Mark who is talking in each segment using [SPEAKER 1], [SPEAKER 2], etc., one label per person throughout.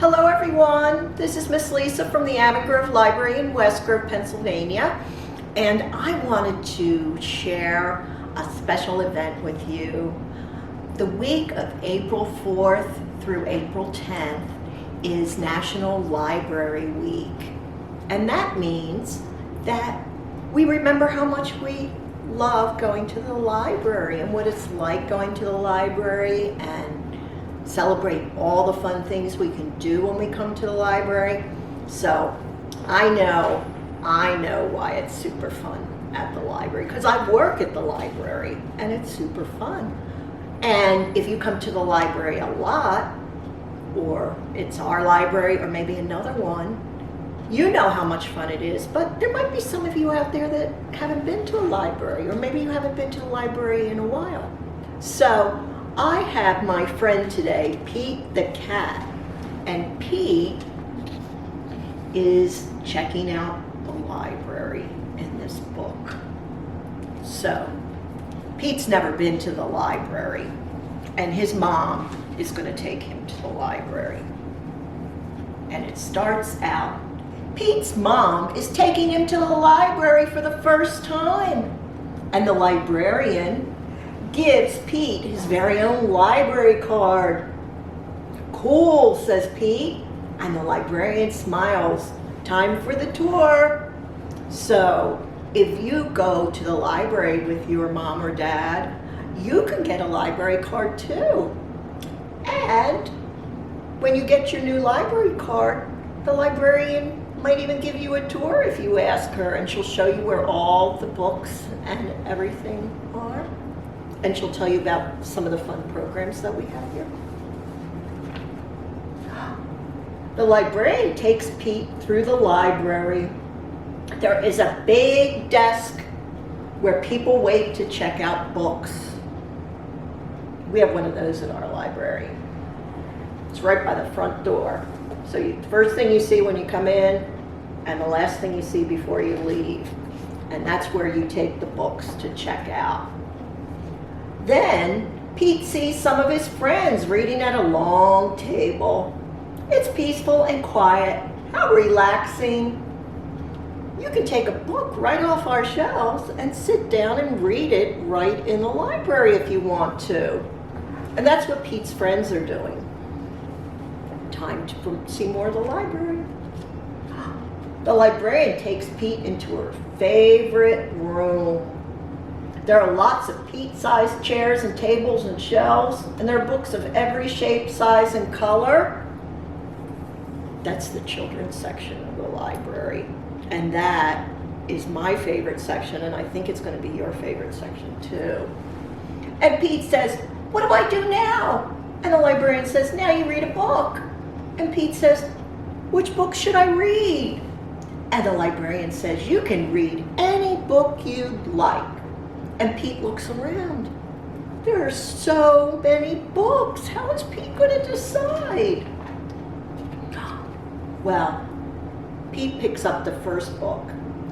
[SPEAKER 1] Hello everyone, this is Miss Lisa from the Avon Grove Library in West Grove, Pennsylvania, and I wanted to share a special event with you. The week of April 4th through April 10th is National Library Week, and that means that we remember how much we love going to the library and what it's like going to the library, and celebrate all the fun things we can do when we come to the library. So I know why it's super fun at the library, because I work at the library and it's super fun. And if you come to the library a lot, or it's our library or maybe another one, you know how much fun it is. But there might be some of you out there that haven't been to a library, or maybe you haven't been to the library in a while. So I have my friend today, Pete the cat, and Pete is checking out the library in this book. So Pete's never been to the library, and his mom is going to take him to the library. And it starts out, Pete's mom is taking him to the library for the first time, and the librarian gives Pete his very own library card. Cool, says Pete, and the librarian smiles. Time for the tour. So if you go to the library with your mom or dad, you can get a library card too. And when you get your new library card, the librarian might even give you a tour if you ask her, and she'll show you where all the books and everything are. And she'll tell you about some of the fun programs that we have here. The librarian takes Pete through the library. There is a big desk where people wait to check out books. We have one of those at our library. It's right by the front door. So the first thing you see when you come in, and the last thing you see before you leave. And that's where you take the books to check out. Then Pete sees some of his friends reading at a long table. It's peaceful and quiet. How relaxing. You can take a book right off our shelves and sit down and read it right in the library if you want to. And that's what Pete's friends are doing. Time to see more of the library. The librarian takes Pete into her favorite room. There are lots of Pete-sized chairs and tables and shelves, and there are books of every shape, size, and color. That's the children's section of the library. And that is my favorite section, and I think it's going to be your favorite section too. And Pete says, "What do I do now?" And the librarian says, "Now you read a book." And Pete says, "Which book should I read?" And the librarian says, "You can read any book you'd like." And Pete looks around. There are so many books. How is Pete going to decide? Well, Pete picks up the first book,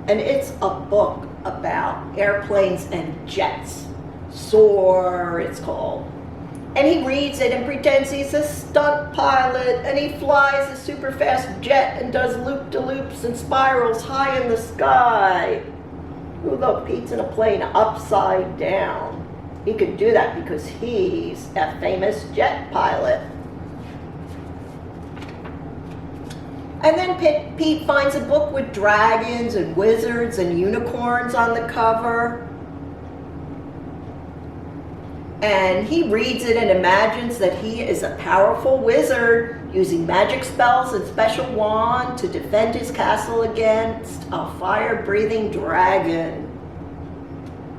[SPEAKER 1] and it's a book about airplanes and jets. Soar, it's called. And he reads it and pretends he's a stunt pilot, and he flies a super fast jet and does loop-de-loops and spirals high in the sky. Although Pete's in a plane upside down. He could do that because he's a famous jet pilot. And then Pete finds a book with dragons and wizards and unicorns on the cover. And he reads it and imagines that he is a powerful wizard using magic spells and special wand to defend his castle against a fire-breathing dragon.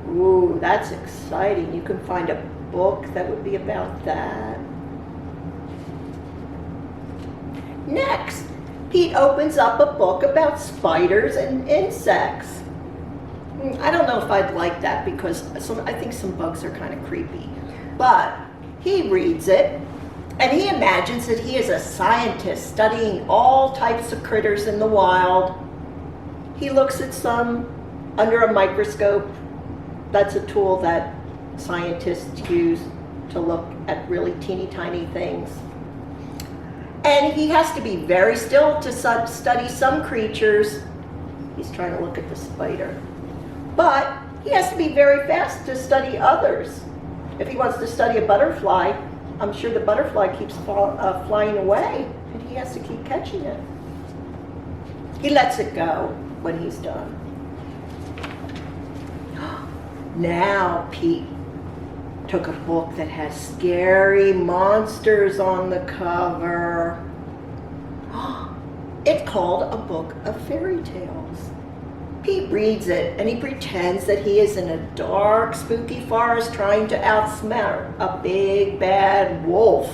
[SPEAKER 1] Ooh, that's exciting. You can find a book that would be about that. Next, Pete opens up a book about spiders and insects. I don't know if I'd like that, because I think some bugs are kind of creepy. But he reads it, and he imagines that he is a scientist studying all types of critters in the wild. He looks at some under a microscope. That's a tool that scientists use to look at really teeny tiny things. And he has to be very still to study some creatures. He's trying to look at the spider. But he has to be very fast to study others. If he wants to study a butterfly, I'm sure the butterfly keeps flying away, and he has to keep catching it. He lets it go when he's done. Now Pete took a book that has scary monsters on the cover. It's called A Book of Fairy Tales. Pete reads it and he pretends that he is in a dark, spooky forest trying to outsmart a big, bad wolf.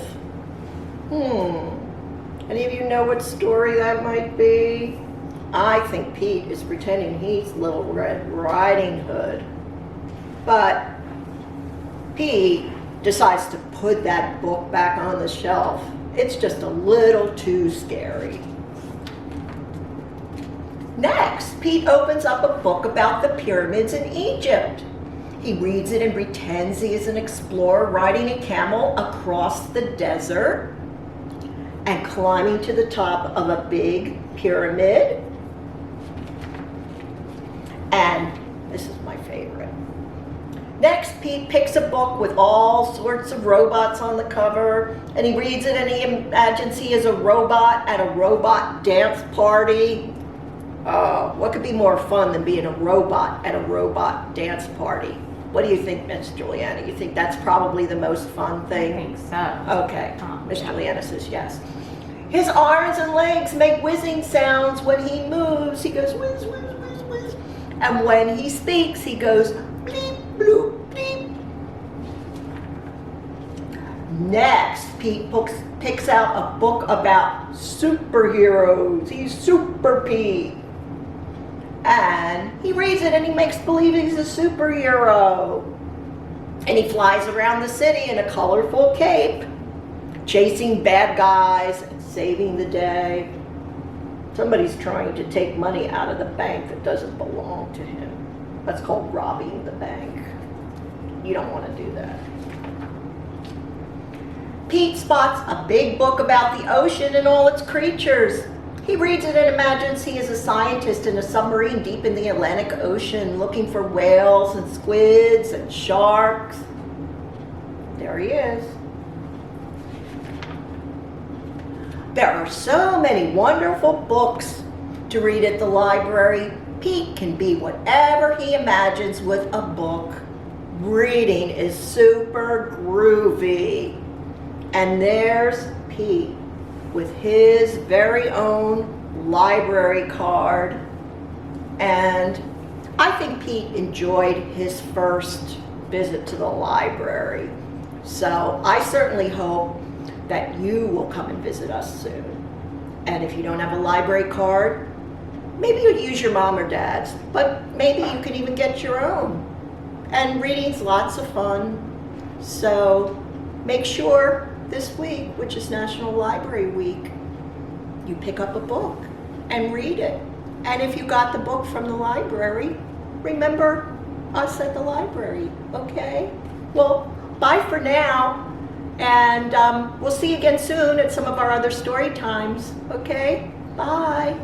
[SPEAKER 1] Any of you know what story that might be? I think Pete is pretending he's Little Red Riding Hood. But Pete decides to put that book back on the shelf. It's just a little too scary. Next, Pete opens up a book about the pyramids in Egypt. He reads it and pretends he is an explorer riding a camel across the desert and climbing to the top of a big pyramid. And this is my favorite. Next, Pete picks a book with all sorts of robots on the cover, and he reads it and he imagines he is a robot at a robot dance party. What could be more fun than being a robot at a robot dance party? What do you think, Miss Juliana? You think that's probably the most fun thing?
[SPEAKER 2] I think so.
[SPEAKER 1] Okay, Miss Juliana says yes. His arms and legs make whizzing sounds when he moves. He goes whiz, whiz, whiz, whiz. And when he speaks, he goes bleep, bloop, bleep. Next, Pete picks out a book about superheroes. He's Super Pete. And he reads it and he makes believe he's a superhero. And he flies around the city in a colorful cape, chasing bad guys and saving the day. Somebody's trying to take money out of the bank that doesn't belong to him. That's called robbing the bank. You don't want to do that. Pete spots a big book about the ocean and all its creatures. He reads it and imagines he is a scientist in a submarine deep in the Atlantic Ocean looking for whales and squids and sharks. There he is. There are so many wonderful books to read at the library. Pete can be whatever he imagines with a book. Reading is super groovy. And there's Pete with his very own library card. And I think Pete enjoyed his first visit to the library. So I certainly hope that you will come and visit us soon. And if you don't have a library card, maybe you'd use your mom or dad's, but maybe you can even get your own. And reading's lots of fun. So make sure this week, which is National Library Week, you pick up a book and read it. And if you got the book from the library, remember us at the library, okay? Well, bye for now, and we'll see you again soon at some of our other story times, okay? Bye.